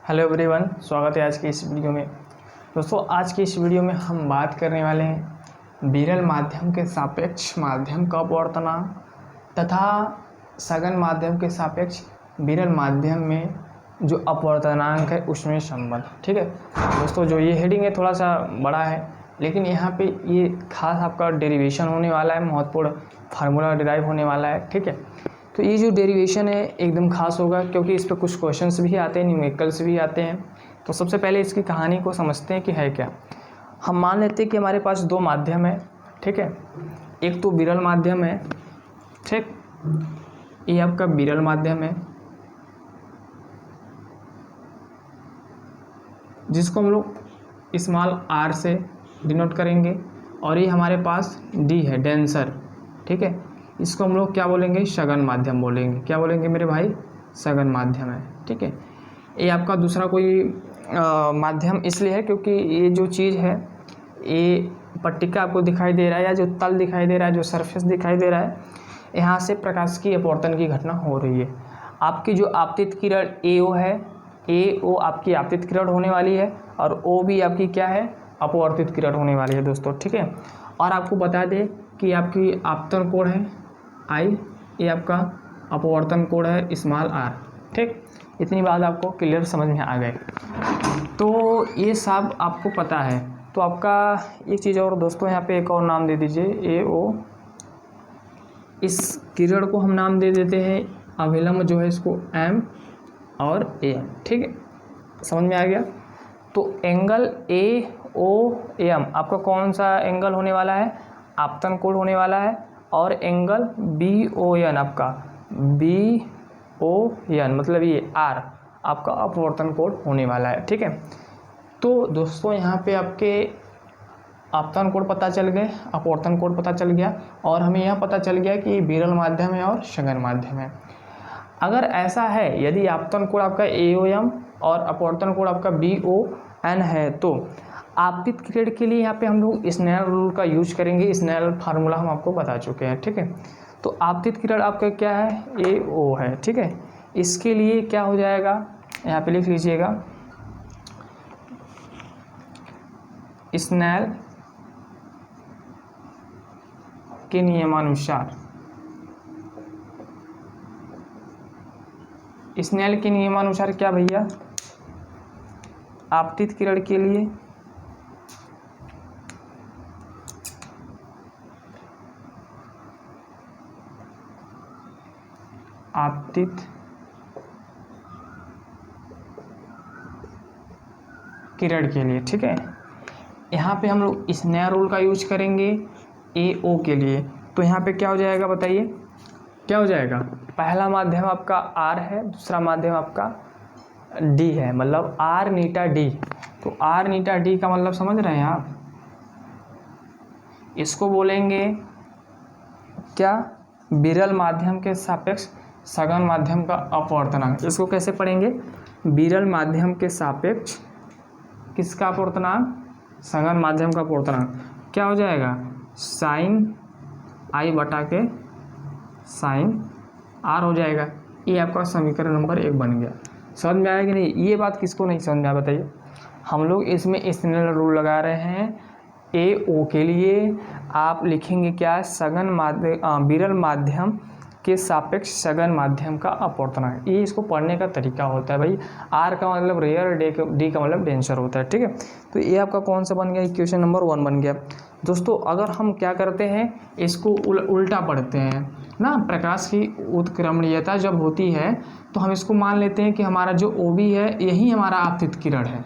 Hello everyone, स्वागत है आज की इस वीडियो में। दोस्तों, आज की इस वीडियो में हम बात करने वाले हैं विरल माध्यम के सापेक्ष माध्यम का अपवर्तनांक तथा सघन माध्यम के सापेक्ष विरल माध्यम में जो अपवर्तनांक है उसमें संबंध। ठीक है दोस्तों, जो ये हेडिंग है थोड़ा सा बड़ा है, लेकिन यहाँ पे ये खास आपका डेरिवेशन होने वाला है, महत्वपूर्ण फार्मूला डिराइव होने वाला है। ठीक है, तो ये जो डेरिवेशन है एकदम खास होगा क्योंकि इस पर कुछ क्वेश्चंस भी आते हैं, न्यूमेरिकल्स भी आते हैं। तो सबसे पहले इसकी कहानी को समझते हैं कि है क्या। हम मान लेते हैं कि हमारे पास दो माध्यम है। ठीक है, एक तो विरल माध्यम है। ठीक, ये आपका विरल माध्यम है जिसको हम लोग स्मॉल r से डिनोट करेंगे, और ये हमारे पास d है, डेंसर। ठीक है, इसको हम लोग क्या बोलेंगे, सघन माध्यम बोलेंगे। क्या बोलेंगे मेरे भाई, सघन माध्यम है। ठीक है, ये आपका दूसरा कोई माध्यम इसलिए है क्योंकि ये जो चीज़ है, ये पट्टिका आपको दिखाई दे रहा है या जो तल दिखाई दे रहा है, जो सरफेस दिखाई दे रहा है, यहाँ से प्रकाश की अपवर्तन की घटना हो रही है। आपकी जो आपतित किरण AO है, AO आपकी आपतित किरण होने वाली है, और OB आपकी क्या है, अपवर्तित किरण होने वाली है दोस्तों। ठीक है, और आपको बता दें कि आपकी आपतन कोण है I, ये आपका अपवर्तन कोण है स्मॉल r। ठीक, इतनी बात आपको क्लियर समझ में आ गए। तो ये सब आपको पता है। तो आपका एक चीज़ और दोस्तों, यहाँ पे एक और नाम दे दीजिए AO। इस किरण को हम नाम दे देते हैं अभिलंब जो है इसको M और AM। ठीक है, समझ में आ गया। तो एंगल AOM आपका कौन सा एंगल होने वाला है, आपतन कोण होने वाला है, और एंगल BON आपका BON मतलब ये R आपका अपवर्तन कोण होने वाला है। ठीक है, तो दोस्तों यहाँ पे आपके आपतन कोण पता चल गए, अपवर्तन कोण पता चल गया, और हमें यह पता चल गया कि विरल माध्यम है और सघन माध्यम है। अगर ऐसा है, यदि आपतन कोण आपका AOM और अपवर्तन कोण आपका BON है, तो आपतित किरण के लिए यहाँ पे हम लोग स्नेल रूल का यूज करेंगे। स्नेल फार्मूला हम आपको बता चुके हैं। ठीक है, तो आपतित किरण आपका क्या है, AO है। ठीक है, इसके लिए क्या हो जाएगा, यहाँ पे लिख लीजिएगा, स्नेल के नियमानुसार। स्नेल के नियमानुसार क्या भैया, आपतित किरण के लिए आपतित किरण के लिए। ठीक है, यहाँ पे हम लोग स्नेल रूल का यूज करेंगे AO के लिए। तो यहाँ पे क्या हो जाएगा बताइए, क्या हो जाएगा, पहला माध्यम आपका R है, दूसरा माध्यम आपका D है, मतलब R नीटा D। तो R नीटा D का मतलब समझ रहे हैं आप, इसको बोलेंगे क्या, विरल माध्यम के सापेक्ष सघन माध्यम का अपवर्तनांक। इसको कैसे पढ़ेंगे, विरल माध्यम के सापेक्ष किसका अपवर्तनांक, सघन माध्यम का अपवर्तनांक। क्या हो जाएगा, साइन I बटा के साइन R हो जाएगा। ये आपका समीकरण नंबर 1 बन गया। समझ में आया कि नहीं, ये बात किसको नहीं समझ में आया बताइए। हम लोग इसमें स्नेल रूल लगा रहे हैं AO के लिए। आप लिखेंगे क्या, सघन माध्यम, विरल माध्यम के सापेक्ष सघन माध्यम का अपवर्तनांक। ये इसको पढ़ने का तरीका होता है भाई। R का मतलब रेयर, D का मतलब डेंसर होता है। ठीक है, तो ये आपका कौन सा बन गया, इक्वेशन नंबर 1 बन गया। दोस्तों, अगर हम क्या करते हैं, इसको उल्टा पढ़ते हैं ना, प्रकाश की उत्क्रमणीयता जब होती है तो हम इसको मान लेते हैं कि हमारा जो OB है यही हमारा आपतित किरण है।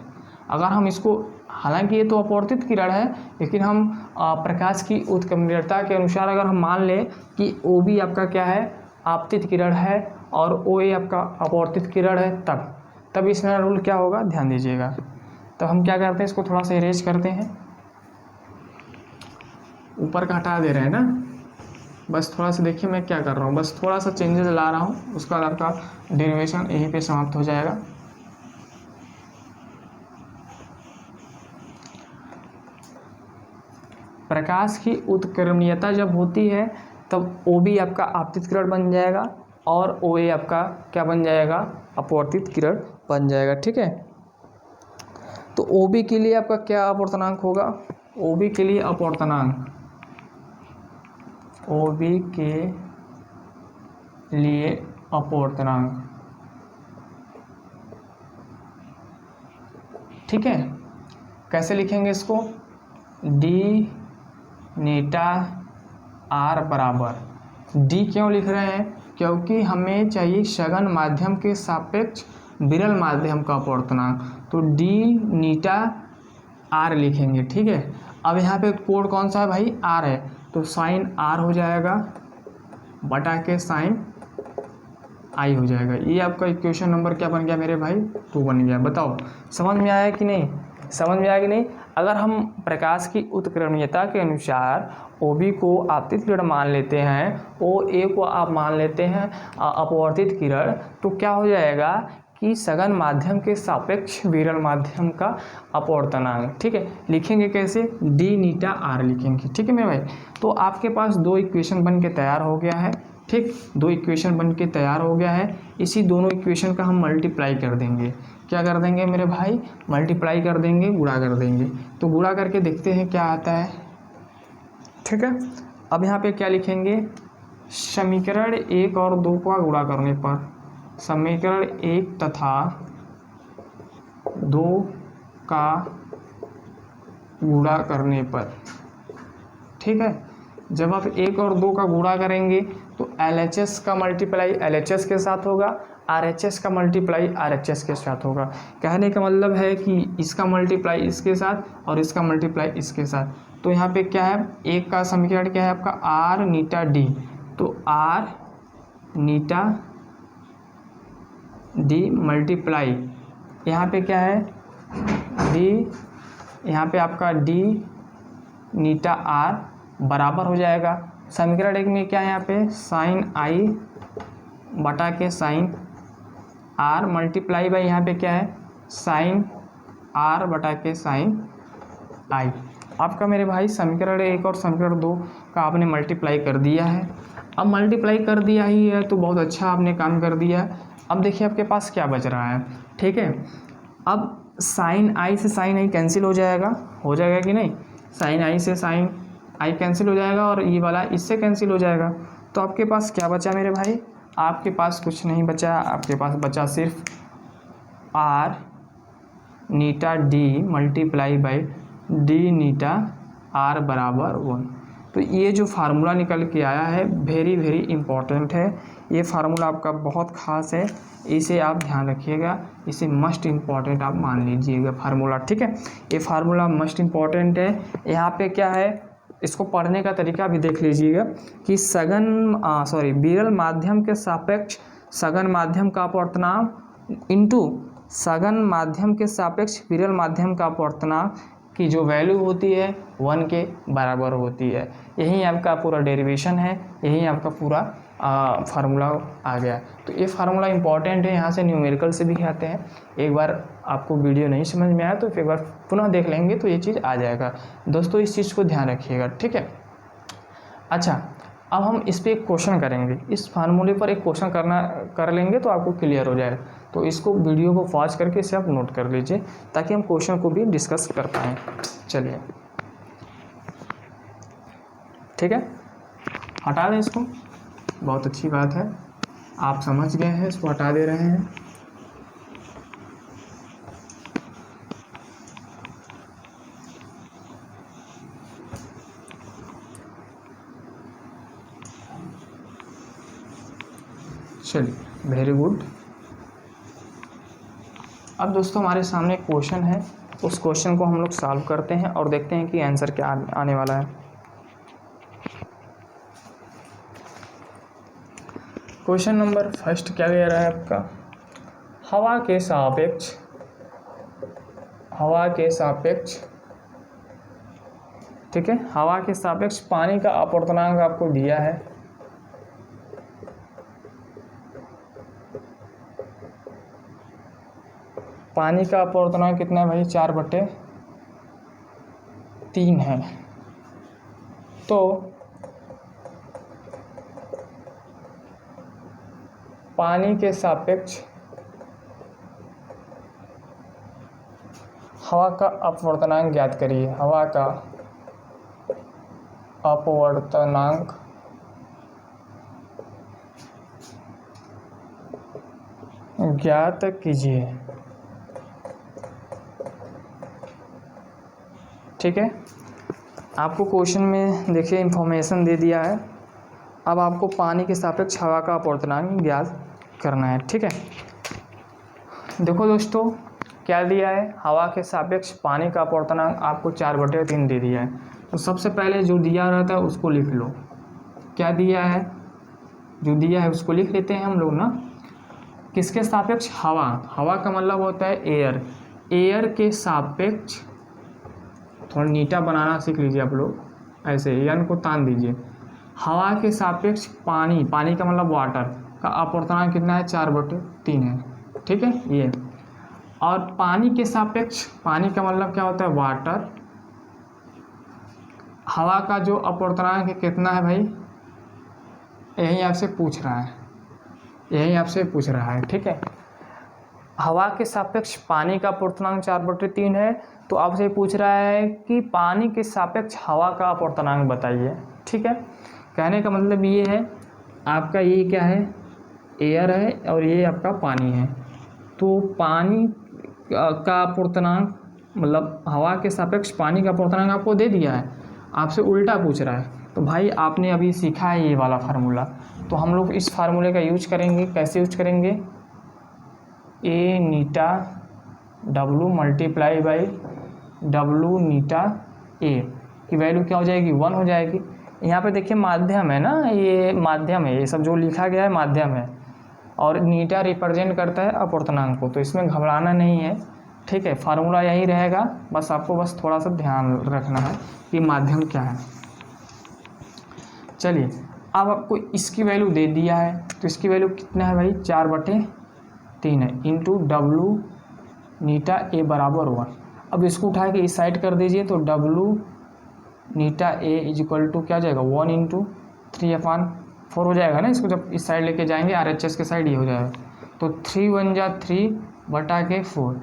अगर हम इसको, हालांकि ये तो अपवर्तित किरण है, लेकिन हम प्रकाश की उत्क्रमणीयता के अनुसार अगर हम मान लें कि OB आपका क्या है, आपतित किरण है, और OA आपका अपवर्तित किरण है, तब इसमें रूल क्या होगा, ध्यान दीजिएगा। तो हम क्या करते हैं, इसको थोड़ा सा इरेज करते हैं, ऊपर का हटा दे रहे हैं ना, बस थोड़ा सा देखिए मैं क्या कर रहा हूँ, बस थोड़ा सा चेंजेस ला रहा हूँ, उसका आपका डेरिवेशन यहीं पे समाप्त हो जाएगा। प्रकाश की उत्क्रमणीयता जब होती है तब OB आपका आपतित किरण बन जाएगा और OA आपका क्या बन जाएगा, अपवर्तित किरण बन जाएगा। ठीक है, तो OB के लिए आपका क्या अपवर्तनांक होगा? OB के लिए अपवर्तनांक, OB के लिए अपवर्तनांक, ठीक है। कैसे लिखेंगे इसको? डी नीटा आर बराबर, डी क्यों लिख रहे हैं? क्योंकि हमें चाहिए सघन माध्यम के सापेक्ष विरल माध्यम का अपवर्तनांक, तो डी नीटा आर लिखेंगे, ठीक है। अब यहाँ पे कोड कौन सा है भाई? आर है, तो साइन आर हो जाएगा बटा के साइन आई हो जाएगा। ये आपका इक्वेशन नंबर क्या बन गया मेरे भाई? 2 बन गया। बताओ समझ में आया कि नहीं? समझ में आया कि नहीं? अगर हम प्रकाश की उत्क्रमणीयता के अनुसार OB को आपतित किरण मान लेते हैं, OA को आप मान लेते हैं अपवर्तित किरण, तो क्या हो जाएगा कि सघन माध्यम के सापेक्ष विरल माध्यम का अपवर्तनांक, ठीक है। लिखेंगे कैसे? डी नीटा आर लिखेंगे, ठीक है मेरे भाई। तो आपके पास 2 इक्वेशन बन के तैयार हो गया है, ठीक। 2 इक्वेशन बन के तैयार हो गया है। इसी दोनों इक्वेशन का हम मल्टीप्लाई कर देंगे। क्या कर देंगे मेरे भाई? मल्टीप्लाई कर देंगे, गुणा कर देंगे। तो गुणा करके देखते हैं क्या आता है, ठीक है। अब यहाँ पे क्या लिखेंगे? समीकरण 1 और 2 का गुणा करने पर, समीकरण 1 तथा 2 का गुणा करने पर, ठीक है। जब आप 1 और 2 का गुणा करेंगे तो LHS का मल्टीप्लाई LHS के साथ होगा, RHS का मल्टीप्लाई RHS के साथ होगा। कहने का मतलब है कि इसका मल्टीप्लाई इसके साथ और इसका मल्टीप्लाई इसके साथ। तो यहाँ पे क्या है? एक का समीकरण क्या है आपका? आर नीटा डी, तो आर नीटा डी मल्टीप्लाई यहाँ पे क्या है? डी, यहाँ पे आपका डी नीटा आर बराबर हो जाएगा समीकरण 1 में क्या है? यहाँ पे साइन आई बटा के साइन आर मल्टीप्लाई बाई यहाँ पे क्या है? साइन आर बटा के साइन आई। आपका मेरे भाई समीकरण 1 और समीकरण 2 का आपने मल्टीप्लाई कर दिया है। अब मल्टीप्लाई कर दिया ही है तो बहुत अच्छा आपने काम कर दिया। अब देखिए आपके पास क्या बच रहा है, ठीक है। अब साइन आई से साइन आई कैंसिल हो जाएगा कि नहीं? साइन आई से साइन आई कैंसिल हो जाएगा और ये वाला इससे कैंसिल हो जाएगा। तो आपके पास क्या बचा मेरे भाई? आपके पास कुछ नहीं बचा, आपके पास बचा सिर्फ आर नीटा डी मल्टीप्लाई बाई डी नीटा आर बराबर 1। तो ये जो फार्मूला निकल के आया है वेरी वेरी इंपॉर्टेंट है। ये फार्मूला आपका बहुत ख़ास है, इसे आप ध्यान रखिएगा, इसे मस्ट इम्पॉर्टेंट आप मान लीजिएगा फार्मूला, ठीक है। ये फार्मूला मस्ट इम्पॉर्टेंट है। यहाँ पे क्या है, इसको पढ़ने का तरीका भी देख लीजिएगा कि विरल माध्यम के सापेक्ष सघन माध्यम का अपवर्तनांक इंटू सघन माध्यम के सापेक्ष विरल माध्यम का अपवर्तनांक की जो वैल्यू होती है 1 के बराबर होती है। यही आपका पूरा डेरिवेशन है, यही आपका पूरा फार्मूला आ गया। तो ये फार्मूला इंपॉर्टेंट है, यहाँ से न्यूमेरिकल से भी आते हैं। एक बार आपको वीडियो नहीं समझ में आया तो फिर एक बार पुनः देख लेंगे तो ये चीज़ आ जाएगा। दोस्तों इस चीज़ को ध्यान रखिएगा, ठीक है। अच्छा, अब हम इस पर एक क्वेश्चन करेंगे, इस फार्मूले पर एक क्वेश्चन कर लेंगे तो आपको क्लियर हो जाएगा। तो इसको वीडियो को पॉज करके इसे आप नोट कर लीजिए ताकि हम क्वेश्चन को भी डिस्कस कर पाएँ। चलिए ठीक है, हटा दें इसको, बहुत अच्छी बात है, आप समझ गए हैं, इसको हटा दे रहे हैं। चलिए वेरी गुड। अब दोस्तों हमारे सामने एक क्वेश्चन है, उस क्वेश्चन को हम लोग सॉल्व करते हैं और देखते हैं कि आंसर क्या आने वाला है। क्वेश्चन नंबर फर्स्ट क्या दे रहा है आपका? हवा के सापेक्ष ठीक है, हवा के सापेक्ष पानी का अपवर्तनांक आपको दिया है। पानी का अपवर्तनांक कितना है भाई? 4/3 है। तो पानी के सापेक्ष हवा का अपवर्तनांक ज्ञात करिए। हवा का अपवर्तनांक ज्ञात कीजिए। ठीक है, आपको क्वेश्चन में देखिए इंफॉर्मेशन दे दिया है। अब आपको पानी के सापेक्ष हवा का अपवर्तनांक ज्ञात करना है। ठीक है, देखो दोस्तों क्या दिया है, हवा के सापेक्ष पानी का अपवर्तनांक आपको 4/3 दे दिया है। तो सबसे पहले जो दिया रहता है उसको लिख लो। क्या दिया है, जो दिया है उसको लिख लेते हैं हम लोग ना। किसके सापेक्ष, हवा, हवा का मतलब होता है एयर, एयर के सापेक्ष, थोड़ा नीटा बनाना सीख लीजिए आप लोग, ऐसे एन को तान दीजिए। हवा के सापेक्ष पानी, पानी का मतलब वाटर का अपवर्तनांक कितना है, 4/3 है। ठीक है ये, और पानी के सापेक्ष, पानी का मतलब क्या होता है, वाटर, हवा का जो अपवर्तनांक है कितना है भाई, यही आपसे पूछ रहा है, यही आपसे पूछ रहा है। ठीक है, हवा के सापेक्ष पानी का अपवर्तनांक 4/3 है, तो आपसे पूछ रहा है कि पानी के सापेक्ष हवा का अपवर्तनांक बताइए। ठीक है, कहने का मतलब ये है, आपका ये क्या है, एयर है और ये आपका पानी है। तो पानी का अपवर्तनांक मतलब हवा के सापेक्ष पानी का अपवर्तनांक आपको दे दिया है, आपसे उल्टा पूछ रहा है। तो भाई आपने अभी सीखा है ये वाला फार्मूला, तो हम लोग इस फार्मूले का यूज करेंगे। कैसे यूज करेंगे, ए नीटा डब्लू मल्टीप्लाई बाई डब्लू नीटा ए की वैल्यू क्या हो जाएगी, 1 हो जाएगी। यहाँ पे देखिए माध्यम है ना, ये माध्यम है, ये सब जो लिखा गया है माध्यम है, और नीटा रिप्रेजेंट करता है अपवर्तनांक को, तो इसमें घबराना नहीं है। ठीक है, फार्मूला यही रहेगा, बस आपको बस थोड़ा सा ध्यान रखना है कि माध्यम क्या है। चलिए, अब आपको इसकी वैल्यू दे दिया है, तो इसकी वैल्यू कितना है भाई, 4/3 है, इंटू डब्लू नीटा ए बराबर 1। अब इसको उठा के इस साइड कर दीजिए, तो डब्लू नीटा ए इज इक्वल टू क्या हो जाएगा, 1 × 3/4 हो जाएगा ना। इसको जब इस साइड लेके जाएंगे RHS के साइड, ये हो जाएगा, तो 3 × 1 = 3/4।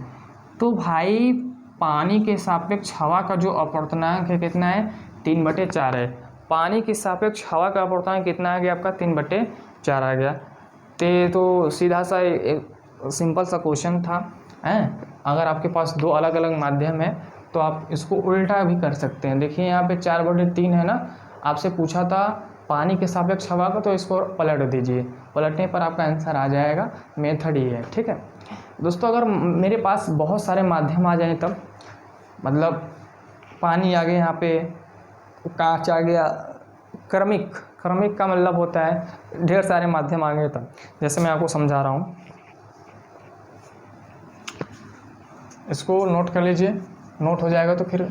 तो भाई पानी के सापेक्ष हवा का जो अपवर्तनांक है कितना है, 3/4 है। पानी के सापेक्ष हवा का अपवर्तनांक कितना आ गया आपका, 3/4 आ गया। तो सीधा सा एक सिंपल सा क्वेश्चन था हैं। अगर आपके पास दो अलग अलग माध्यम है तो आप इसको उल्टा भी कर सकते हैं। देखिए यहाँ पे 4/3 है ना, आपसे पूछा था पानी के सापेक्ष हवा का, तो इसको पलट दीजिए, पलटने पर आपका आंसर आ जाएगा। मेथड ये है। ठीक है दोस्तों, अगर मेरे पास बहुत सारे माध्यम आ जाए तब, मतलब पानी आ गया, यहाँ पे कांच आ गया, क्रमिक का मतलब होता है ढेर सारे माध्यम आ गए तब, जैसे मैं आपको समझा रहा हूँ, इसको नोट कर लीजिए। नोट हो जाएगा तो फिर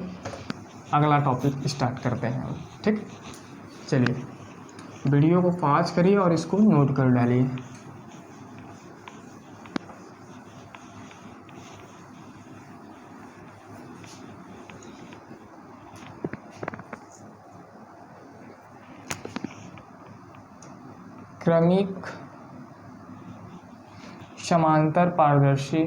अगला टॉपिक स्टार्ट करते हैं। ठीक, चलिए वीडियो को पॉज करिए और इसको नोट कर डालिए। क्रमिक समांतर पारदर्शी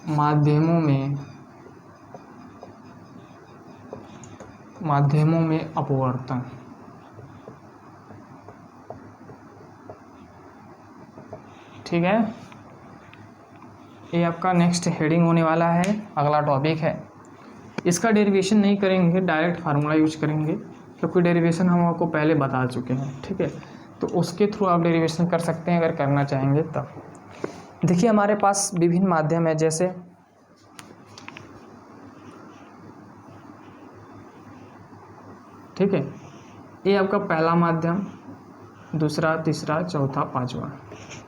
माध्यमों में अपवर्तन। ठीक है, ये आपका नेक्स्ट हेडिंग होने वाला है, अगला टॉपिक है। इसका डेरिवेशन नहीं करेंगे, डायरेक्ट फार्मूला यूज करेंगे, क्योंकि डेरिवेशन हम आपको पहले बता चुके हैं। ठीक है, तो उसके थ्रू आप डेरिवेशन कर सकते हैं अगर करना चाहेंगे तब। देखिए हमारे पास विभिन्न माध्यम है, जैसे ठीक है, ये आपका पहला माध्यम, दूसरा, तीसरा, चौथा, पांचवा,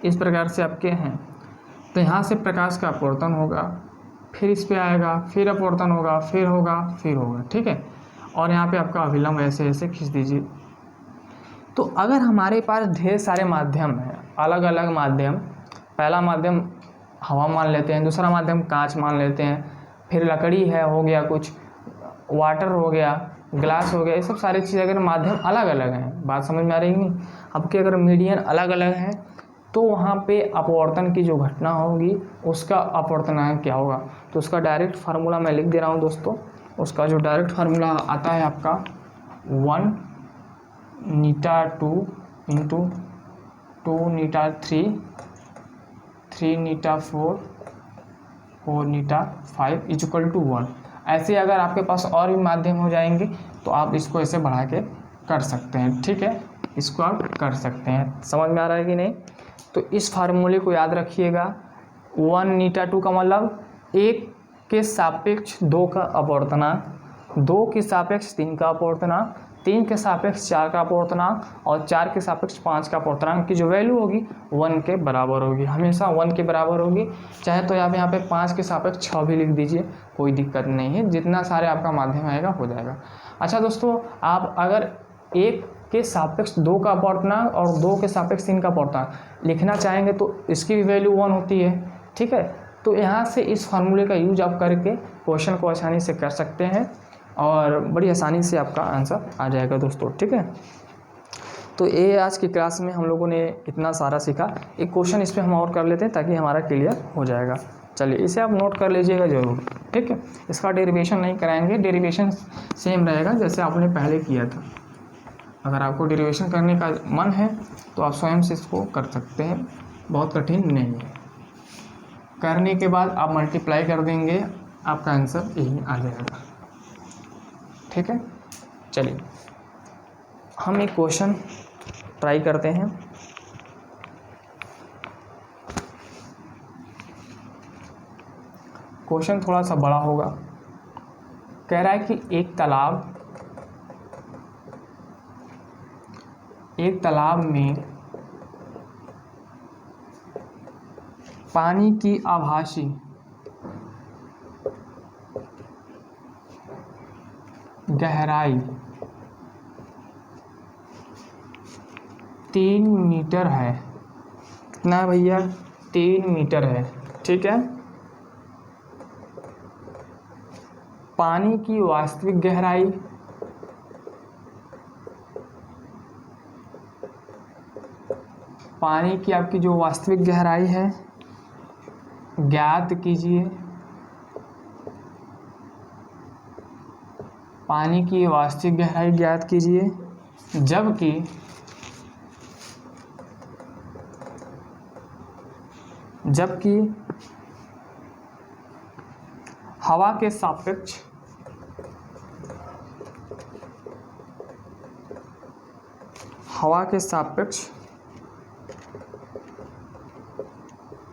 इस प्रकार से आपके हैं। तो यहाँ से प्रकाश का अपवर्तन होगा, फिर इस पे आएगा, फिर अपवर्तन होगा, फिर होगा, फिर होगा। ठीक है, और यहाँ पे आपका अभिलंब ऐसे ऐसे खींच दीजिए। तो अगर हमारे पास ढेर सारे माध्यम हैं, अलग अलग माध्यम, पहला माध्यम हवा मान लेते हैं, दूसरा माध्यम कांच मान लेते हैं, फिर लकड़ी है, हो गया कुछ, वाटर हो गया, ग्लास हो गया, ये सब सारी चीज़ अगर माध्यम अलग अलग हैं, बात समझ में आ रही नहीं आपके, अगर मीडियन अलग अलग हैं तो वहाँ पे अपवर्तन की जो घटना होगी उसका अपवर्तनांक क्या होगा। तो उसका डायरेक्ट फार्मूला मैं लिख दे रहा हूँ दोस्तों। उसका जो डायरेक्ट फार्मूला आता है आपका 1 η2 इंटू 2 η3 3 η4 4 η5 इक्वल टू 1। ऐसे अगर आपके पास और भी माध्यम हो जाएंगे तो आप इसको ऐसे बढ़ा के कर सकते हैं, ठीक है, इसको आप कर सकते हैं। समझ में आ रहा है कि नहीं। तो इस फार्मूले को याद रखिएगा। 1 η2 का मतलब 1 के सापेक्ष 2 का अपवर्तनांक, 2 के सापेक्ष 3 का अपवर्तनांक, 3 के सापेक्ष 4 का अपवर्तनांक और 4 के सापेक्ष 5 का अपवर्तनांक की जो वैल्यू होगी 1 के बराबर होगी, हमेशा 1 के बराबर होगी। चाहे तो आप यहाँ पे 5 के सापेक्ष 6 भी लिख दीजिए, कोई दिक्कत नहीं है, जितना सारे आपका माध्यम आएगा हो जाएगा। अच्छा दोस्तों, आप अगर 1 के सापेक्ष 2 का अपवर्तनांक और 2 के सापेक्ष 3 का अपवर्तनांक लिखना चाहेंगे तो इसकी भी वैल्यू 1 होती है, ठीक है। तो यहाँ से इस फार्मूले का यूज आप करके क्वेश्चन को आसानी से कर सकते हैं और बड़ी आसानी से आपका आंसर आ जाएगा दोस्तों, ठीक है। तो ये आज की क्लास में हम लोगों ने इतना सारा सीखा। एक क्वेश्चन इस पर हम और कर लेते हैं ताकि हमारा क्लियर हो जाएगा। चलिए इसे आप नोट कर लीजिएगा ज़रूर, ठीक है। इसका डेरिवेशन नहीं कराएंगे, डेरिवेशन सेम रहेगा जैसे आपने पहले किया था। अगर आपको डेरिवेशन करने का मन है तो आप स्वयं से इसको कर सकते हैं, बहुत कठिन नहीं है। करने के बाद आप मल्टीप्लाई कर देंगे, आपका आंसर यही आ जाएगा, ठीक है। चलिए हम एक क्वेश्चन ट्राई करते हैं। क्वेश्चन थोड़ा सा बड़ा होगा। कह रहा है कि एक तालाब में पानी की आभासी गहराई 3 मीटर है। कितना है भैया? 3 मीटर है, ठीक है। पानी की वास्तविक गहराई पानी की आपकी जो वास्तविक गहराई है ज्ञात कीजिए। पानी की वास्तविक गहराई ज्ञात कीजिए, जबकि हवा के सापेक्ष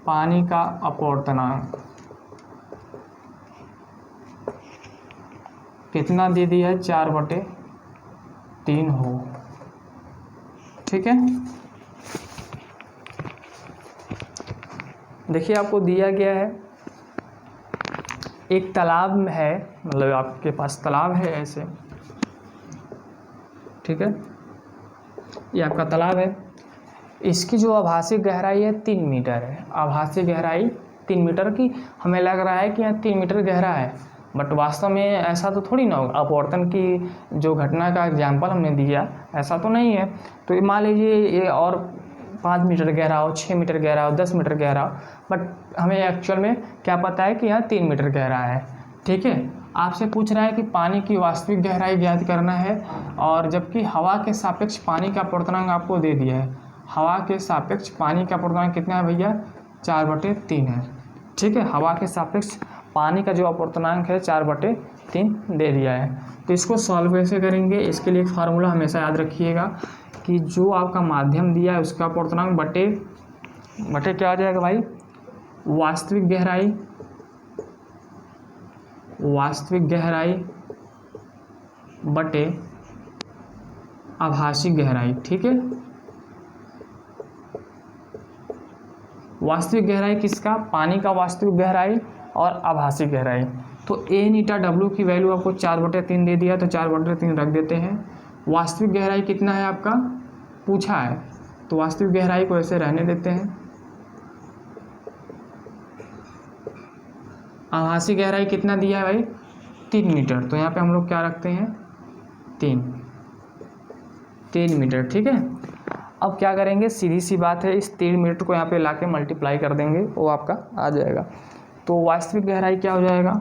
पानी का अपवर्तनांक कितना दे दिया है? 4/3 हो, ठीक है। देखिए आपको दिया गया है एक तालाब है, मतलब आपके पास तालाब है ऐसे, ठीक है। ये आपका तालाब है, इसकी जो आभासी गहराई है 3 मीटर है। आभासी गहराई 3 मीटर की हमें लग रहा है कि यहाँ 3 मीटर गहरा है, बट वास्तव में ऐसा तो थोड़ी ना होगा। अपवर्तन की जो घटना का एग्जाम्पल हमने दिया ऐसा तो नहीं है। तो मान लीजिए ये और 5 मीटर गहरा हो, 6 मीटर गहरा हो, 10 मीटर गहरा हो, बट हमें एक्चुअल में क्या पता है कि यहाँ 3 मीटर गहरा है, ठीक है। आपसे पूछ रहा है कि पानी की वास्तविक गहराई ज्ञात करना है, और जबकि हवा के सापेक्ष पानी का अपवर्तनांक आपको दे दिया है। हवा के सापेक्ष पानी का अपवर्तनांक कितना है भैया? 4/3 है, ठीक है। हवा के सापेक्ष पानी का जो अपवर्तनांक है 4/3 दे दिया है। तो इसको सॉल्व कैसे करेंगे? इसके लिए एक फार्मूला हमेशा याद रखिएगा कि जो आपका माध्यम दिया है उसका अपवर्तनांक बटे क्या आ जाएगा भाई? वास्तविक गहराई बटे आभासी गहराई, ठीक है। वास्तविक गहराई किसका? पानी का वास्तविक गहराई और आभासी गहराई। तो a नीटा w की वैल्यू आपको 4/3 दे दिया, तो 4/3 रख देते हैं। वास्तविक गहराई कितना है आपका पूछा है, तो वास्तविक गहराई को ऐसे रहने देते हैं। आभासी गहराई कितना दिया है भाई? 3 मीटर, तो यहाँ पे हम लोग क्या रखते हैं? 3 मीटर, ठीक है। अब क्या करेंगे, सीधी सी बात है, इस 3 मीटर को यहाँ पे लाके मल्टीप्लाई कर देंगे, वो आपका आ जाएगा। तो वास्तविक गहराई क्या हो जाएगा,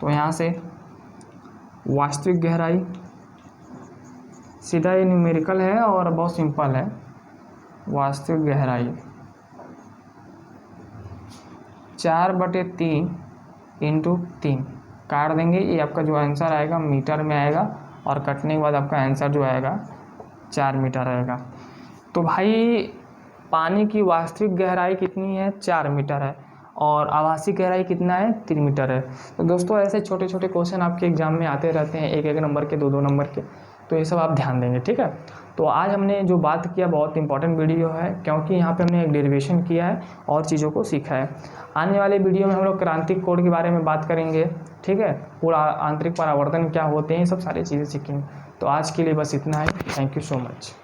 तो यहाँ से वास्तविक गहराई, सीधा ये न्यूमेरिकल है और बहुत सिंपल है, वास्तविक गहराई 4/3 इंटू 3 काट देंगे, ये आपका जो आंसर आएगा मीटर में आएगा, और कटने के बाद आपका आंसर जो आएगा 4 मीटर आएगा। तो भाई पानी की वास्तविक गहराई कितनी है, 4 मीटर है, और आभासी गहराई कितना है, 3 मीटर है। तो दोस्तों ऐसे छोटे छोटे क्वेश्चन आपके एग्जाम में आते रहते हैं, 1-1 नंबर के, 2-2 नंबर के, तो ये सब आप ध्यान देंगे, ठीक है। तो आज हमने जो बात किया बहुत इंपॉर्टेंट वीडियो है, क्योंकि यहाँ पे हमने एक डेरिवेशन किया है और चीज़ों को सीखा है। आने वाले वीडियो में हम लोग क्रांतिक कोण के बारे में बात करेंगे, ठीक है, पूरा आंतरिक परावर्तन क्या होते हैं, ये सब सारी चीज़ें सीखेंगे। तो आज के लिए बस इतना ही, थैंक यू सो मच।